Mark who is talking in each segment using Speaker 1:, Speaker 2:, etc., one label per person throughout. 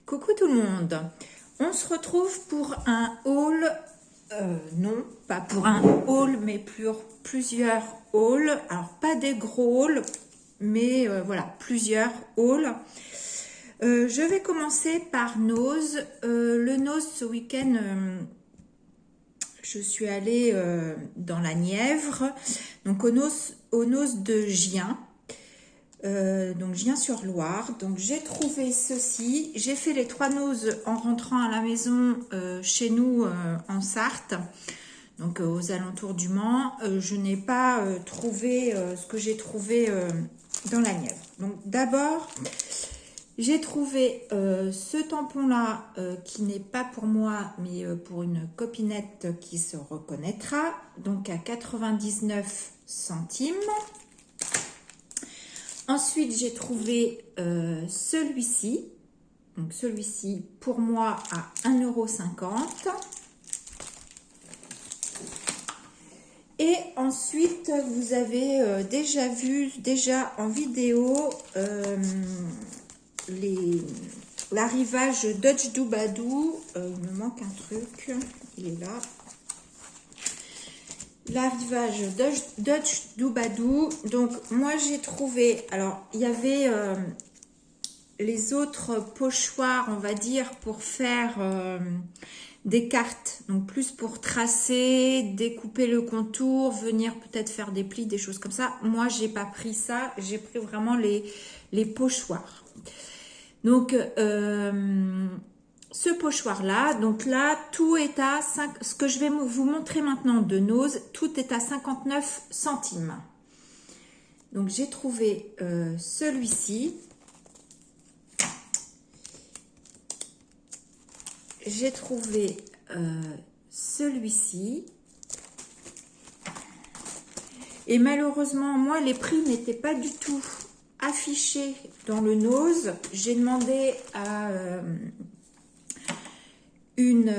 Speaker 1: Coucou tout le monde, on se retrouve pour un haul, non pas pour un haul mais plusieurs hauls, alors pas des gros hauls mais voilà plusieurs hauls. Je vais commencer par Nose. Le Nose ce week-end je suis allée dans la Nièvre, donc au Nose de Gien. Donc Gien-sur-Loire. Donc j'ai trouvé ceci. J'ai fait les 3 noses en rentrant à la maison chez nous en Sarthe, donc aux alentours du Mans. Je n'ai pas trouvé ce que j'ai trouvé dans la Nièvre. Donc d'abord j'ai trouvé ce tampon là qui n'est pas pour moi mais pour une copinette qui se reconnaîtra, donc à 99 centimes. Ensuite, j'ai trouvé celui-ci. Donc, celui-ci, pour moi, à 1,50 €. Et ensuite, vous avez déjà vu, en vidéo, l'arrivage Dutch Doobadoo. Il me manque un truc. Il est là. L'arrivage Dutch Doobadoo. Donc moi j'ai trouvé, alors il y avait les autres pochoirs, on va dire, pour faire des cartes, donc plus pour tracer, découper le contour, venir peut-être faire des plis, des choses comme ça. Moi j'ai pas pris ça, j'ai pris vraiment les pochoirs. Donc ce pochoir là, donc là tout est à 5, ce que je vais vous montrer maintenant de Nose, tout est à 59 centimes. Donc j'ai trouvé celui-ci, j'ai trouvé celui-ci, et malheureusement moi les prix n'étaient pas du tout affichés dans le Nose. J'ai demandé à une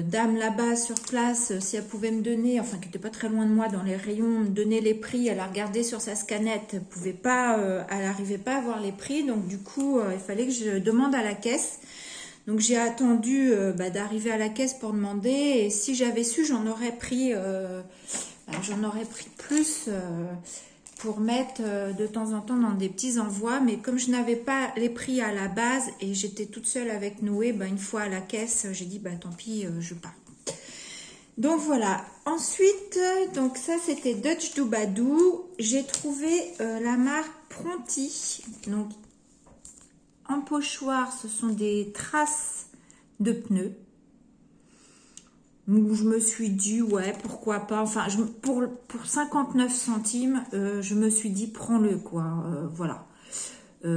Speaker 1: dame là-bas sur place si elle pouvait me donner, enfin qui n'était pas très loin de moi dans les rayons, me donner les prix. Elle a regardé sur sa scannette, elle pouvait pas, elle n'arrivait pas à voir les prix, donc du coup il fallait que je demande à la caisse. Donc j'ai attendu d'arriver à la caisse pour demander, et si j'avais su j'en aurais pris plus pour mettre de temps en temps dans des petits envois, mais comme je n'avais pas les prix à la base et j'étais toute seule avec Noé, une fois à la caisse, j'ai dit tant pis, je pars. Donc voilà. Ensuite, donc ça c'était Dutch Doobadoo. J'ai trouvé la marque Pronti. Donc en pochoir, ce sont des traces de pneus. Donc, je me suis dit, ouais, pourquoi pas. Enfin, pour 59 centimes, je me suis dit, prends-le, quoi. Voilà. Il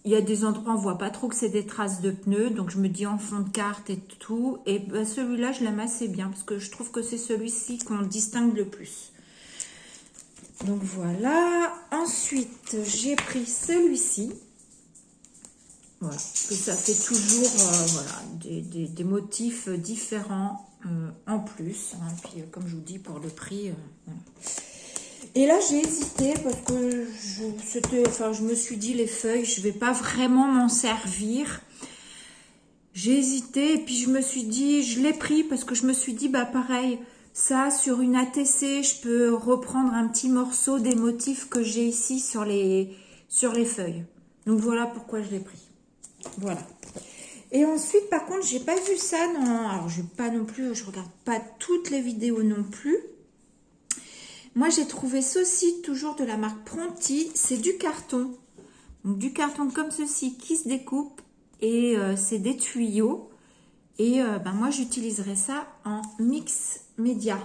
Speaker 1: y a des endroits où on voit pas trop que c'est des traces de pneus. Donc, je me dis en fond de carte et tout. Et celui-là, je l'aime assez bien parce que je trouve que c'est celui-ci qu'on distingue le plus. Donc, voilà. Ensuite, j'ai pris celui-ci. Voilà, parce que ça fait toujours voilà, des motifs différents en plus. Hein, puis comme je vous dis, pour le prix. Voilà. Et là, j'ai hésité parce que je me suis dit, les feuilles, je ne vais pas vraiment m'en servir. J'ai hésité et puis je me suis dit, je l'ai pris parce que je me suis dit, pareil, ça, sur une ATC, je peux reprendre un petit morceau des motifs que j'ai ici sur les feuilles. Donc voilà pourquoi je l'ai pris. Voilà. Et ensuite, par contre, j'ai pas vu ça dans... Alors, je regarde pas toutes les vidéos non plus. Moi, j'ai trouvé ceci, toujours de la marque Pronti. C'est du carton. Donc, du carton comme ceci qui se découpe. Et c'est des tuyaux. Et moi, j'utiliserai ça en mix média.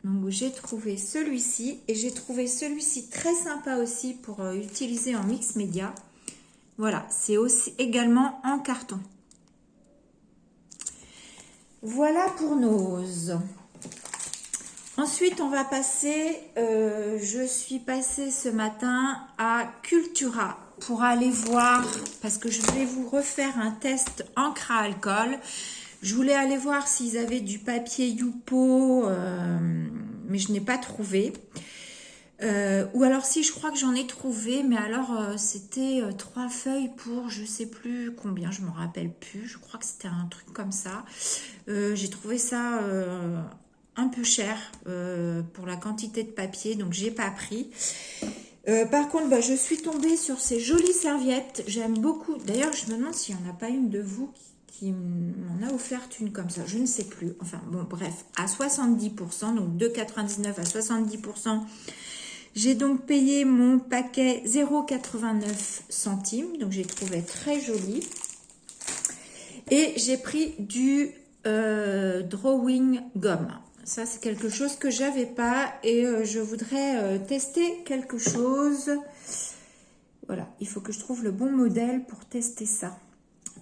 Speaker 1: Donc, j'ai trouvé celui-ci. Et j'ai trouvé celui-ci très sympa aussi pour utiliser en mix média. Voilà, c'est aussi également en carton. Voilà pour Nose. Ensuite, on va passer, je suis passée ce matin à Cultura pour aller voir, parce que je vais vous refaire un test encre à alcool. Je voulais aller voir s'ils avaient du papier Youpo, mais je n'ai pas trouvé. Ou alors si, je crois que j'en ai trouvé, mais alors c'était 3 feuilles pour je sais plus combien, je me rappelle plus, je crois que c'était un truc comme ça. J'ai trouvé ça un peu cher pour la quantité de papier, donc j'ai pas pris. Par contre, bah, je suis tombée sur ces jolies serviettes, j'aime beaucoup. D'ailleurs, je me demande s'il n'y en a pas une de vous qui m'en a offert une comme ça, je ne sais plus. Enfin bon, bref, à 70%, donc de 99 à 70%. J'ai donc payé mon paquet 0,89 centimes, donc j'ai trouvé très joli. Et j'ai pris du drawing gum. Ça, c'est quelque chose que j'avais pas et je voudrais tester quelque chose. Voilà, il faut que je trouve le bon modèle pour tester ça.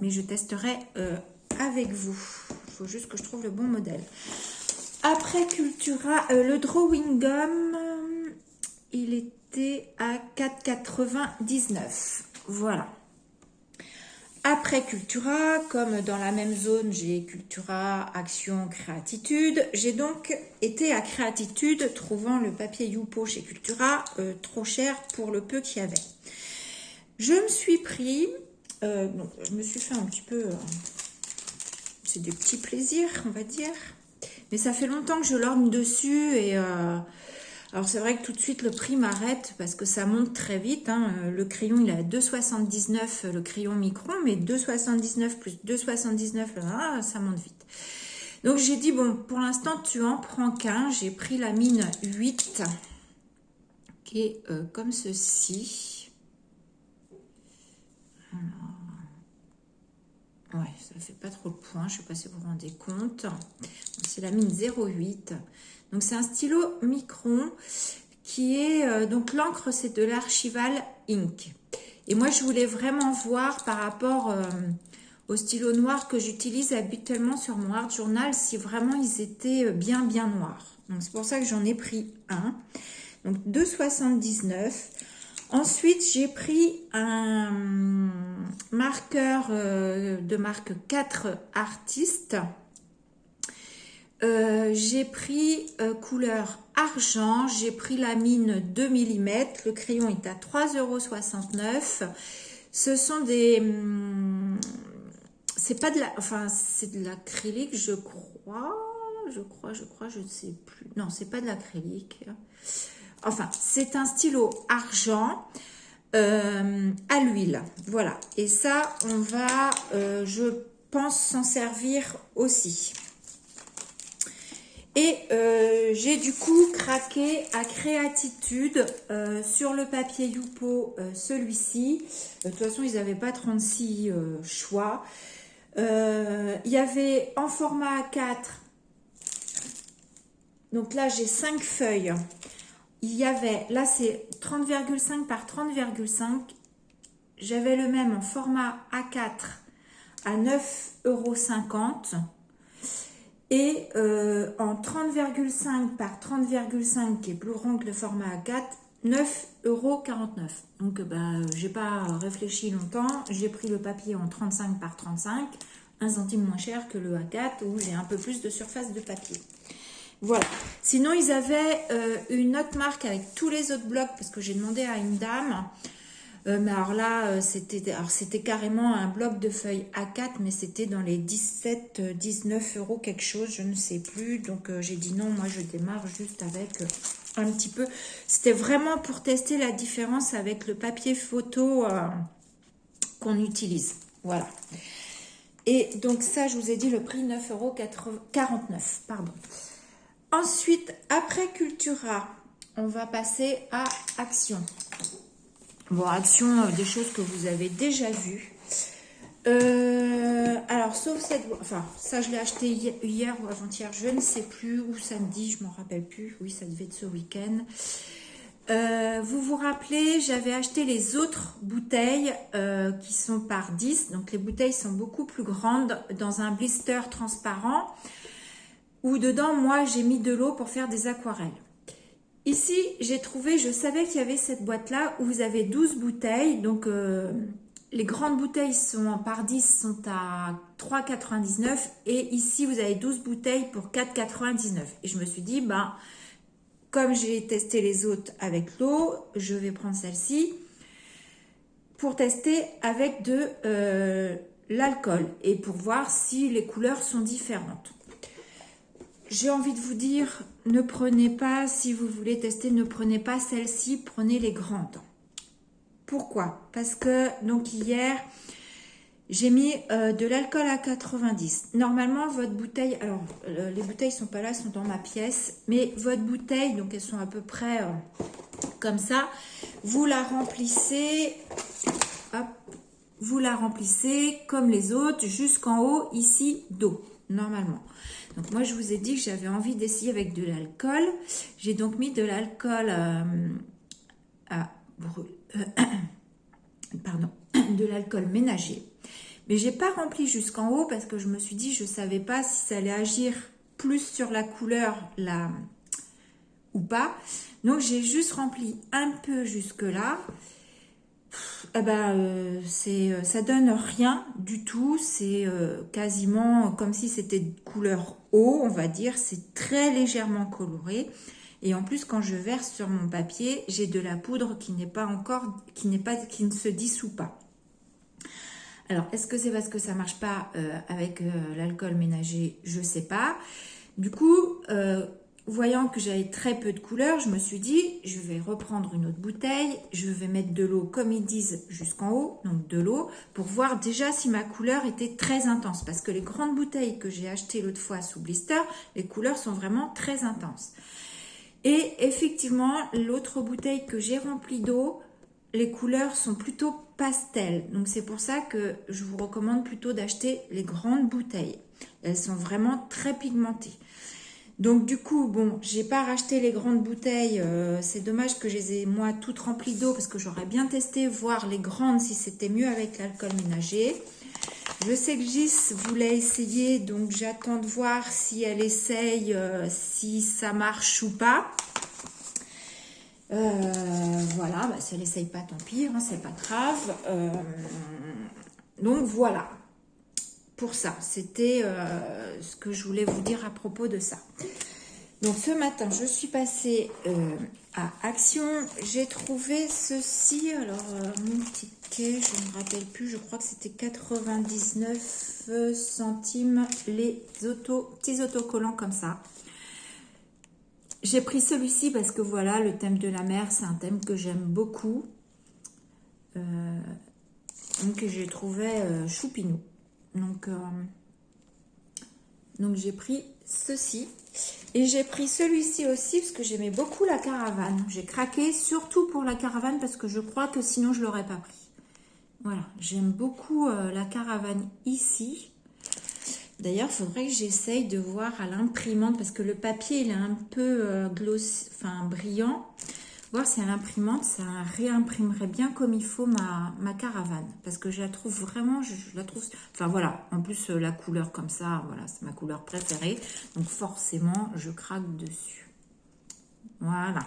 Speaker 1: Mais je testerai avec vous. Il faut juste que je trouve le bon modèle. Après Cultura, le drawing gum... il était à 4,99. Voilà. Après Cultura, comme dans la même zone, j'ai Cultura, Action, Créatitude. J'ai donc été à Créatitude, trouvant le papier Youpo chez Cultura trop cher pour le peu qu'il y avait. Je me suis pris, donc je me suis fait un petit peu, c'est des petits plaisirs, on va dire. Mais ça fait longtemps que je lorgne dessus et... alors c'est vrai que tout de suite le prix m'arrête parce que ça monte très vite. Hein. Le crayon il est à 2,79 le crayon micron, mais 2,79 plus 2,79, ça monte vite. Donc j'ai dit bon, pour l'instant tu en prends qu'un. J'ai pris la mine 8 qui est comme ceci. Alors, ouais, ça fait pas trop de points, je sais pas si vous vous rendez compte. C'est la mine 0,8. Donc c'est un stylo micron qui est, donc l'encre c'est de l'Archival Ink. Et moi je voulais vraiment voir par rapport au stylo noir que j'utilise habituellement sur mon Art Journal si vraiment ils étaient bien noirs. Donc c'est pour ça que j'en ai pris un. Donc 2,79. Ensuite j'ai pris un marqueur de marque 4 Artistes. J'ai pris couleur argent, j'ai pris la mine 2 mm, le crayon est à 3,69 €. Ce sont des... c'est pas de la... enfin, c'est de l'acrylique, je crois, je ne sais plus. Non, c'est pas de l'acrylique. Enfin, c'est un stylo argent à l'huile. Voilà. Et ça, on va, je pense, s'en servir aussi. Et j'ai du coup craqué à Créatitude sur le papier Youpo, celui-ci. De toute façon, ils n'avaient pas 36 choix. Il y avait en format A4. Donc là, j'ai 5 feuilles. Il y avait, là c'est 30,5 par 30,5. J'avais le même en format A4 à 9,50 €. Et en 30,5 par 30,5 qui est plus grand que le format A4, 9,49 €. Donc j'ai pas réfléchi longtemps, j'ai pris le papier en 35 par 35, 1 centime moins cher que le A4 où j'ai un peu plus de surface de papier. Voilà. Sinon ils avaient une autre marque avec tous les autres blocs parce que j'ai demandé à une dame. Mais alors là, c'était carrément un bloc de feuilles A4, mais c'était dans les 17, 19 € quelque chose, je ne sais plus. Donc j'ai dit non, moi je démarre juste avec un petit peu. C'était vraiment pour tester la différence avec le papier photo qu'on utilise. Voilà. Et donc ça, je vous ai dit le prix 9,49 €, pardon. Ensuite, après Cultura, on va passer à Action. Bon, Action, des choses que vous avez déjà vues. Alors, sauf cette... enfin, ça, je l'ai acheté hier ou avant-hier, je ne sais plus, ou samedi, je ne m'en rappelle plus. Oui, ça devait être ce week-end. Vous vous rappelez, j'avais acheté les autres bouteilles qui sont par 10. Donc, les bouteilles sont beaucoup plus grandes dans un blister transparent où dedans, moi, j'ai mis de l'eau pour faire des aquarelles. Ici, j'ai trouvé, je savais qu'il y avait cette boîte-là où vous avez 12 bouteilles. Donc, les grandes bouteilles sont par 10 sont à 3,99 € et ici, vous avez 12 bouteilles pour 4,99 €. Et je me suis dit, comme j'ai testé les autres avec l'eau, je vais prendre celle-ci pour tester avec de l'alcool et pour voir si les couleurs sont différentes. J'ai envie de vous dire, ne prenez pas, si vous voulez tester, ne prenez pas celle-ci, prenez les grandes. Pourquoi? Parce que, donc hier, j'ai mis de l'alcool à 90. Normalement, votre bouteille, alors les bouteilles sont pas là, elles sont dans ma pièce, mais votre bouteille, donc elles sont à peu près comme ça, vous la remplissez, hop, vous la remplissez comme les autres, jusqu'en haut, ici, d'eau, normalement. Donc moi, je vous ai dit que j'avais envie d'essayer avec de l'alcool. J'ai donc mis de l'alcool pardon, de l'alcool ménager. Mais j'ai pas rempli jusqu'en haut parce que je me suis dit, je savais pas si ça allait agir plus sur la couleur là ou pas. Donc j'ai juste rempli un peu jusque là. Ça donne rien du tout. C'est quasiment comme si c'était de couleur eau, on va dire. C'est très légèrement coloré. Et en plus, quand je verse sur mon papier, j'ai de la poudre qui ne se dissout pas. Alors, est-ce que c'est parce que ça marche pas avec l'alcool ménager? Je sais pas. Du coup, voyant que j'avais très peu de couleurs, je me suis dit, je vais reprendre une autre bouteille, je vais mettre de l'eau comme ils disent jusqu'en haut, donc de l'eau, pour voir déjà si ma couleur était très intense. Parce que les grandes bouteilles que j'ai achetées l'autre fois sous blister, les couleurs sont vraiment très intenses. Et effectivement, l'autre bouteille que j'ai remplie d'eau, les couleurs sont plutôt pastel. Donc c'est pour ça que je vous recommande plutôt d'acheter les grandes bouteilles. Elles sont vraiment très pigmentées. Donc du coup, bon, j'ai pas racheté les grandes bouteilles. C'est dommage que je les ai moi toutes remplies d'eau parce que j'aurais bien testé, voir les grandes si c'était mieux avec l'alcool ménager. Je sais que Gis voulait essayer, donc j'attends de voir si elle essaye, si ça marche ou pas. Voilà, bah, si elle essaye pas, tant pis, hein, c'est pas grave. Donc voilà, pour ça, c'était ce que je voulais vous dire à propos de ça. Donc ce matin, je suis passée à Action. J'ai trouvé ceci. Alors mon ticket, je ne me rappelle plus. Je crois que c'était 99 centimes les petits autocollants comme ça. J'ai pris celui-ci parce que voilà, le thème de la mer, c'est un thème que j'aime beaucoup. Donc j'ai trouvé choupinou. Donc j'ai pris ceci. Et j'ai pris celui-ci aussi parce que j'aimais beaucoup la caravane. J'ai craqué surtout pour la caravane parce que je crois que sinon je ne l'aurais pas pris. Voilà, j'aime beaucoup la caravane ici. D'ailleurs, il faudrait que j'essaye de voir à l'imprimante parce que le papier il est un peu gloss, enfin brillant. Voir si à l'imprimante ça réimprimerait bien comme il faut ma caravane. Parce que je la trouve vraiment, je la trouve... Enfin voilà, en plus la couleur comme ça, voilà, c'est ma couleur préférée. Donc forcément, je craque dessus. Voilà.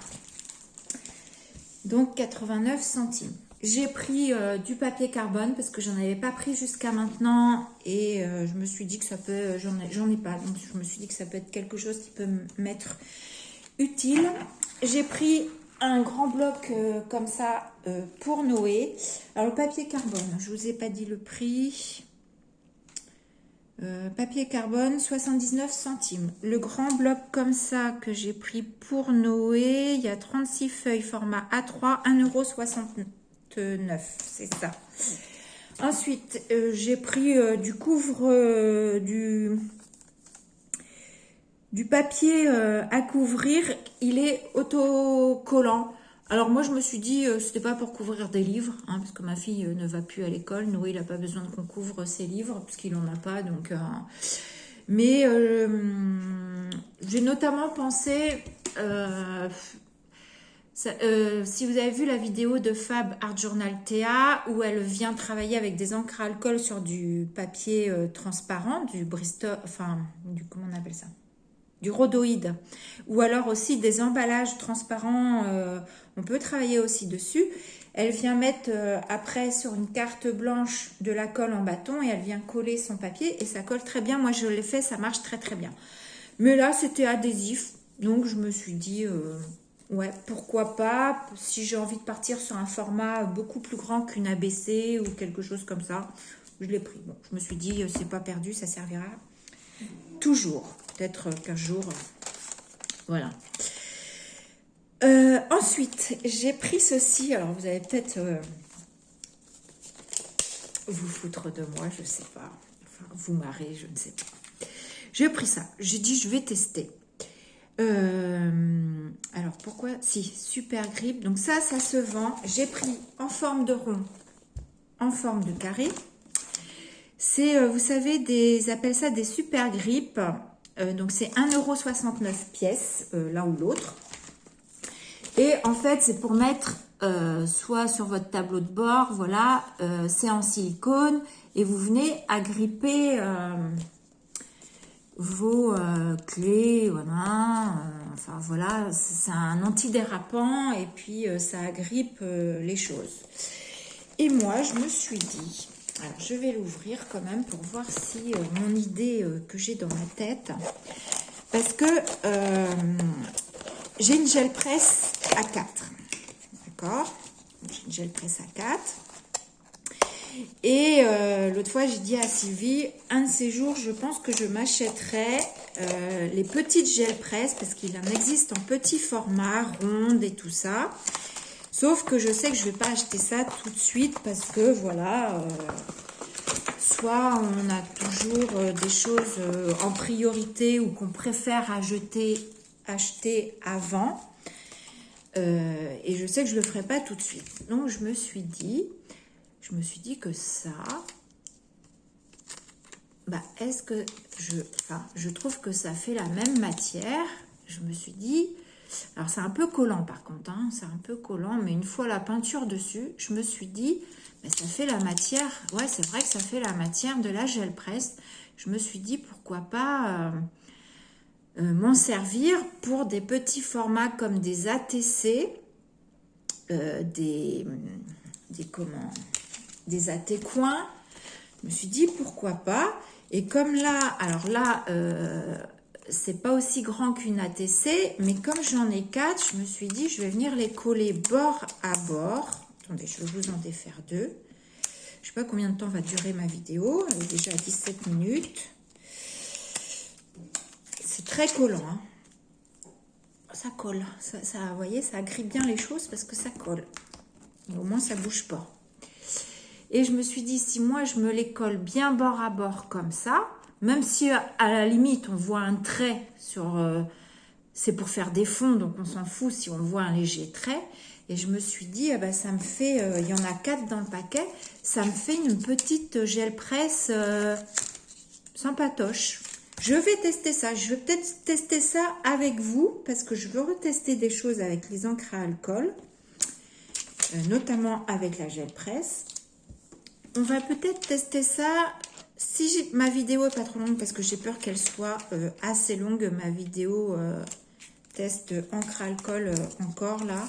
Speaker 1: Donc 89 centimes. J'ai pris du papier carbone parce que j'en avais pas pris jusqu'à maintenant. Et je me suis dit que ça peut... J'en ai pas. Donc je me suis dit que ça peut être quelque chose qui peut m'être utile. J'ai pris un grand bloc comme ça pour Noé. Alors le papier carbone, je vous ai pas dit le prix. Papier carbone 79 centimes. Le grand bloc comme ça que j'ai pris pour Noé, il y a 36 feuilles format A3, 1,69 €. C'est ça. Ensuite, j'ai pris du papier à couvrir, il est autocollant. Alors moi je me suis dit c'était pas pour couvrir des livres, hein, parce que ma fille ne va plus à l'école. Noé il n'a pas besoin qu'on couvre ses livres puisqu'il en a pas. Donc mais j'ai notamment pensé si vous avez vu la vidéo de Fab Art Journal Théa où elle vient travailler avec des encres à alcool sur du papier transparent, du Bristol, enfin comment on appelle ça, du rhodoïde, ou alors aussi des emballages transparents, on peut travailler aussi dessus. Elle vient mettre après sur une carte blanche de la colle en bâton et elle vient coller son papier et ça colle très bien. Moi je l'ai fait, ça marche très très bien. Mais là c'était adhésif, Donc, je me suis dit, ouais, pourquoi pas, si j'ai envie de partir sur un format beaucoup plus grand qu'une ABC ou quelque chose comme ça, je l'ai pris. Bon, je me suis dit, c'est pas perdu, ça servira toujours. Peut-être 15 jours. Voilà. Ensuite, j'ai pris ceci. Alors, vous allez peut-être vous foutre de moi, je sais pas. Enfin, vous marrer, je ne sais pas. J'ai pris ça. J'ai dit, je vais tester. Alors, pourquoi? Si, Super Grip. Donc ça se vend. J'ai pris en forme de rond, en forme de carré. C'est, vous savez, ils appellent ça des Super Grip. Donc, c'est 1,69 € pièce, l'un ou l'autre. Et en fait, c'est pour mettre soit sur votre tableau de bord, voilà, c'est en silicone. Et vous venez agripper vos clés, voilà, enfin voilà, c'est un antidérapant et puis ça agrippe les choses. Et moi, je me suis dit, alors je vais l'ouvrir quand même pour voir si mon idée que j'ai dans ma tête, parce que j'ai une gel presse à 4, d'accord? J'ai une gel presse à 4. Et l'autre fois, j'ai dit à Sylvie, un de ces jours, je pense que je m'achèterai les petites gel presse, parce qu'il en existe en petit format, ronde et tout ça. Sauf que je sais que je ne vais pas acheter ça tout de suite, parce que voilà, soit on a toujours des choses en priorité ou qu'on préfère acheter avant. Et je sais que je ne le ferai pas tout de suite. Donc, je me suis dit que ça, bah, est-ce que je trouve que ça fait la même matière. Je me suis dit, alors c'est un peu collant par contre, hein, c'est un peu collant, mais une fois la peinture dessus, je me suis dit, bah, ça fait la matière, ouais, c'est vrai que ça fait la matière de la gel presse. Je me suis dit, pourquoi pas m'en servir pour des petits formats comme des ATC, des AT coins. Je me suis dit pourquoi pas. Et comme là, alors là, c'est pas aussi grand qu'une ATC, mais comme j'en ai 4, je me suis dit je vais venir les coller bord à bord. Attendez, je vais vous en défaire 2. Je sais pas combien de temps va durer ma vidéo. Elle est déjà à 17 minutes. C'est très collant, hein. Ça colle. Ça, vous voyez, ça agrippe bien les choses parce que ça colle. Au moins, ça bouge pas. Et je me suis dit, si moi, je me les colle bien bord à bord comme ça, même si à la limite, on voit un trait sur... c'est pour faire des fonds, donc on s'en fout si on voit un léger trait. Et je me suis dit, ah ben, ça me fait... il y en a 4 dans le paquet. Ça me fait une petite gel presse sans patoche. Je vais tester ça. Je vais peut-être tester ça avec vous, parce que je veux retester des choses avec les encres à alcool, notamment avec la gel presse. On va peut-être tester ça, si ma vidéo est pas trop longue, parce que j'ai peur qu'elle soit assez longue, ma vidéo test encre alcool encore là.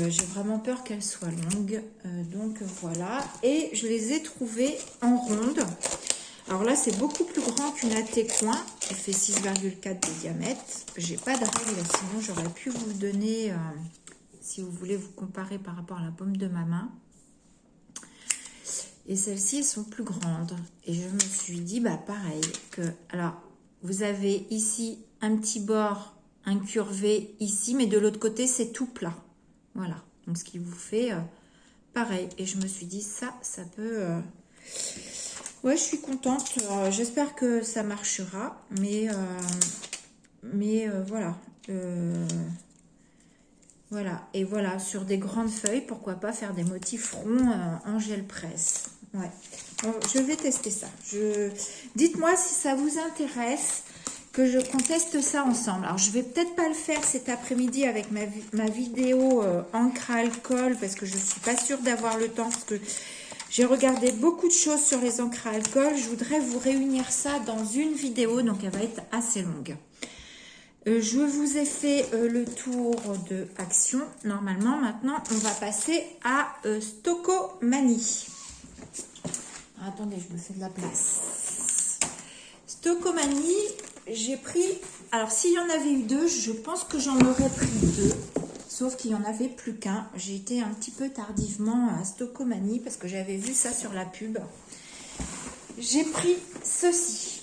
Speaker 1: J'ai vraiment peur qu'elle soit longue, donc voilà. Et je les ai trouvés en ronde. Alors là, c'est beaucoup plus grand qu'une AT coin, qui fait 6,4 de diamètre. J'ai pas de règle, sinon j'aurais pu vous le donner, si vous voulez vous comparer par rapport à la paume de ma main. Et celles-ci, elles sont plus grandes. Et je me suis dit, bah pareil, que... Alors, vous avez ici un petit bord incurvé ici, mais de l'autre côté, c'est tout plat. Voilà. Donc, ce qui vous fait pareil. Et je me suis dit, ça peut... Ouais, je suis contente. J'espère que ça marchera. Mais voilà. Voilà. Et voilà, sur des grandes feuilles, pourquoi pas faire des motifs ronds en gel presse. Ouais. Bon, je vais tester ça. Dites-moi si ça vous intéresse qu'on teste ça ensemble. Alors, je vais peut-être pas le faire cet après-midi avec ma vidéo encre à alcool, parce que je suis pas sûre d'avoir le temps, parce que j'ai regardé beaucoup de choses sur les encres à alcool. Je voudrais vous réunir ça dans une vidéo, donc elle va être assez longue. Je vous ai fait le tour de Action. Normalement, maintenant, on va passer à Stocomanie. Attendez, je me fais de la place. Stocomanie, j'ai pris, alors s'il y en avait eu 2, je pense que j'en aurais pris 2, sauf qu'il n'y en avait plus qu'un. J'ai été un petit peu tardivement à Stockomanie parce que j'avais vu ça sur la pub. J'ai pris ceci.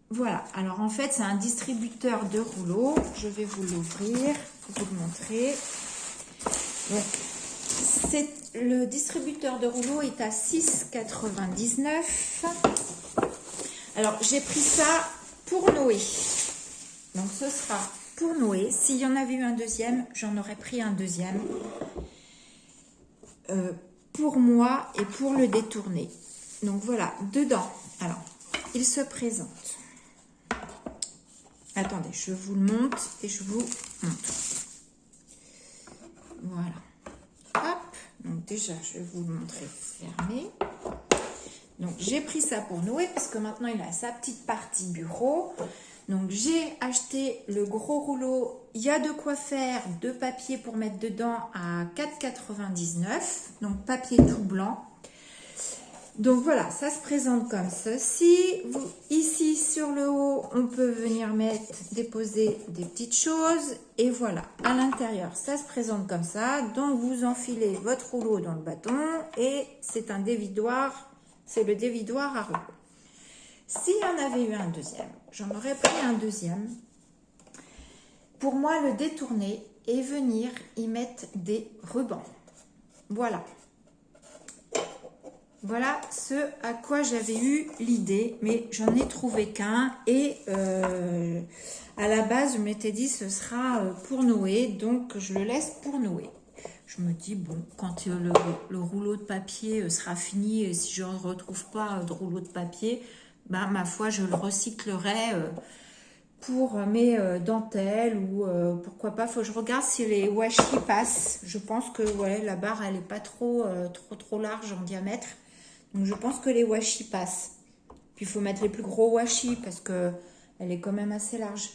Speaker 1: Voilà, alors en fait c'est un distributeur de rouleaux. Je vais vous l'ouvrir pour vous le montrer. Donc, le distributeur de rouleaux est à 6,99 €. Alors j'ai pris ça pour Noé. Donc ce sera pour Noé. S'il y en avait eu un deuxième, j'en aurais pris un deuxième. Pour moi et pour le détourner. Donc voilà, dedans. Alors, il se présente. Attendez, je vous le montre et je vous montre. Voilà. Hop. Donc déjà, je vais vous le montrer fermé. Donc j'ai pris ça pour Noé parce que maintenant il a sa petite partie bureau. Donc j'ai acheté le gros rouleau. Il y a de quoi faire, de papier pour mettre dedans à 4,99 €. Donc papier tout blanc. Donc voilà, ça se présente comme ceci. Ici sur le haut, on peut venir déposer des petites choses. Et voilà, à l'intérieur, ça se présente comme ça. Donc vous enfilez votre rouleau dans le bâton et c'est un dévidoir. C'est le dévidoir à rouleau. S'il y en avait eu un deuxième, j'en aurais pris un deuxième. Pour moi, le détourner et venir y mettre des rubans. Voilà. Voilà ce à quoi j'avais eu l'idée, mais j'en ai trouvé qu'un. Et à la base, je m'étais dit ce sera pour Noé, donc je le laisse pour Noé. Je me dis, bon, quand le rouleau de papier sera fini, et si je ne retrouve pas de rouleau de papier, ben, ma foi, je le recyclerai pour mes dentelles ou pourquoi pas. Faut que je regarde si les washi passent. Je pense que ouais, la barre, elle n'est pas trop large en diamètre. Donc, je pense que les washi passent. Puis, il faut mettre les plus gros washi parce que elle est quand même assez large.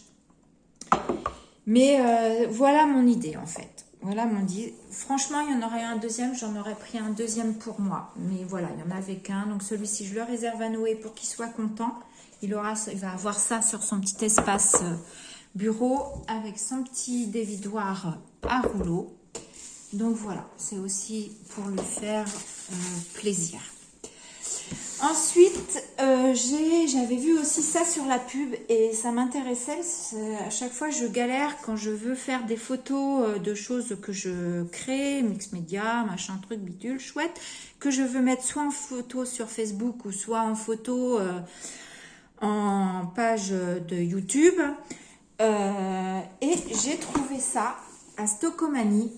Speaker 1: Mais voilà mon idée, en fait. Voilà mon idée. Franchement, il y en aurait un deuxième. J'en aurais pris un deuxième pour moi. Mais voilà, il n'y en avait qu'un. Donc, celui-ci, je le réserve à Noé pour qu'il soit content. Il va avoir ça sur son petit espace bureau avec son petit dévidoir à rouleau. Donc, voilà. C'est aussi pour lui faire plaisir. Ensuite, j'avais vu aussi ça sur la pub et ça m'intéressait. À chaque fois, je galère quand je veux faire des photos de choses que je crée, mix média, machin truc, bidule, chouette, que je veux mettre soit en photo sur Facebook ou soit en photo en page de YouTube. Et j'ai trouvé ça à Stockomanie.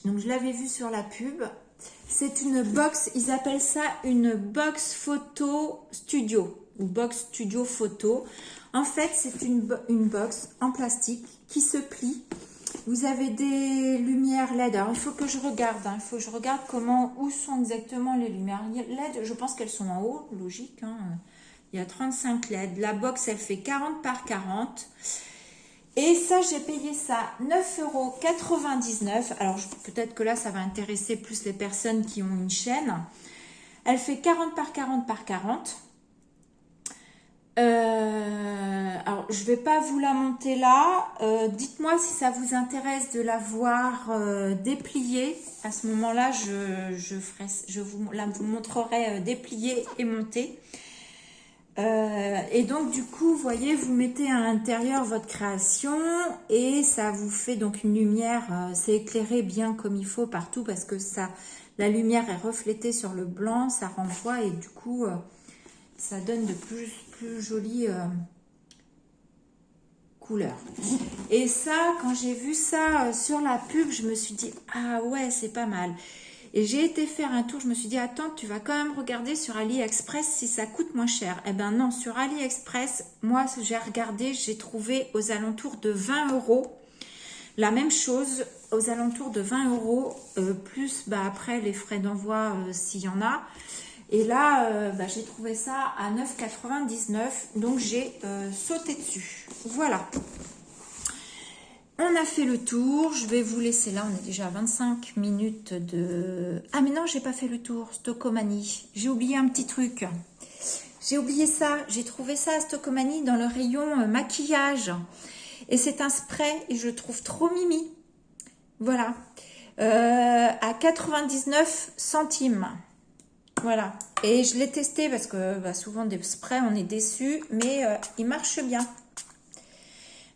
Speaker 1: Donc, je l'avais vu sur la pub. C'est une box, ils appellent ça une box photo studio ou box studio photo. En fait, c'est une box en plastique qui se plie. Vous avez des lumières LED. Alors, il faut que je regarde. Il faut que je regarde où sont exactement les lumières LED. Je pense qu'elles sont en haut, logique. Il y a 35 LED. La box, elle fait 40 par 40. Et ça, j'ai payé ça 9,99 €. Alors, peut-être que là, ça va intéresser plus les personnes qui ont une chaîne. Elle fait 40 par 40 par 40. Alors, je ne vais pas vous la monter là. Dites-moi si ça vous intéresse de la voir dépliée. À ce moment-là, je vous montrerai dépliée et montée. Et donc du coup, vous voyez, vous mettez à l'intérieur votre création et ça vous fait donc une lumière, c'est éclairé bien comme il faut partout parce que la lumière est reflétée sur le blanc, ça renvoie et du coup, ça donne de plus jolies couleurs. Et ça, quand j'ai vu ça sur la pub, je me suis dit, ah ouais, c'est pas mal. Et j'ai été faire un tour, je me suis dit, attends, tu vas quand même regarder sur AliExpress si ça coûte moins cher. Eh ben non, sur AliExpress, moi, j'ai regardé, j'ai trouvé aux alentours de 20 €. La même chose, aux alentours de 20 €, plus après les frais d'envoi s'il y en a. Et là, j'ai trouvé ça à 9,99 €, donc j'ai sauté dessus. Voilà. On a fait le tour, je vais vous laisser là, on est déjà à 25 minutes de... Ah mais non, j'ai pas fait le tour, Stockomanie. J'ai oublié un petit truc. j'ai oublié ça. J'ai trouvé ça à Stocomanie dans le rayon maquillage. Et c'est un spray et je le trouve trop mimi. Voilà. À 99 centimes. Voilà. Et je l'ai testé parce que bah, souvent des sprays, on est déçus. Mais il marche bien.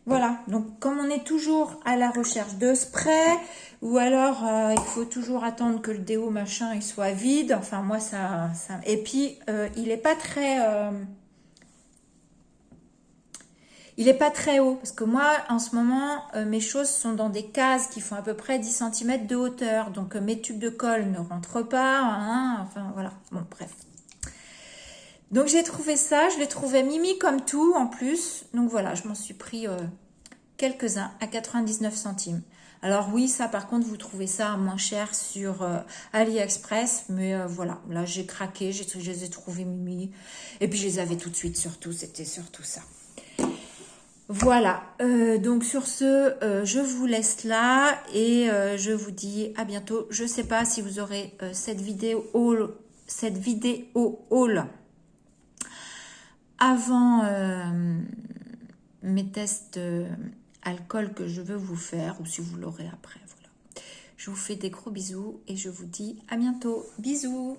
Speaker 1: Voilà. Donc, comme on est toujours à la recherche de sprays, ou alors il faut toujours attendre que le déo machin il soit vide. Enfin, moi, ça... Et puis, il n'est pas très... il n'est pas très haut, parce que moi, en ce moment, mes choses sont dans des cases qui font à peu près 10 cm de hauteur. Donc, mes tubes de colle ne rentrent pas. Hein, enfin, voilà. Bon, bref. Donc, j'ai trouvé ça. Je l'ai trouvé mimi comme tout, en plus. Donc, voilà, je m'en suis pris quelques-uns à 99 centimes. Alors, oui, ça, par contre, vous trouvez ça moins cher sur AliExpress. Mais voilà, là, j'ai craqué. Je les ai trouvés mimi. Et puis, je les avais tout de suite, surtout. C'était surtout ça. Voilà, donc sur ce, je vous laisse là et je vous dis à bientôt. Je ne sais pas si vous aurez cette vidéo haul avant mes tests alcool que je veux vous faire ou si vous l'aurez après. Voilà. Je vous fais des gros bisous et je vous dis à bientôt. Bisous.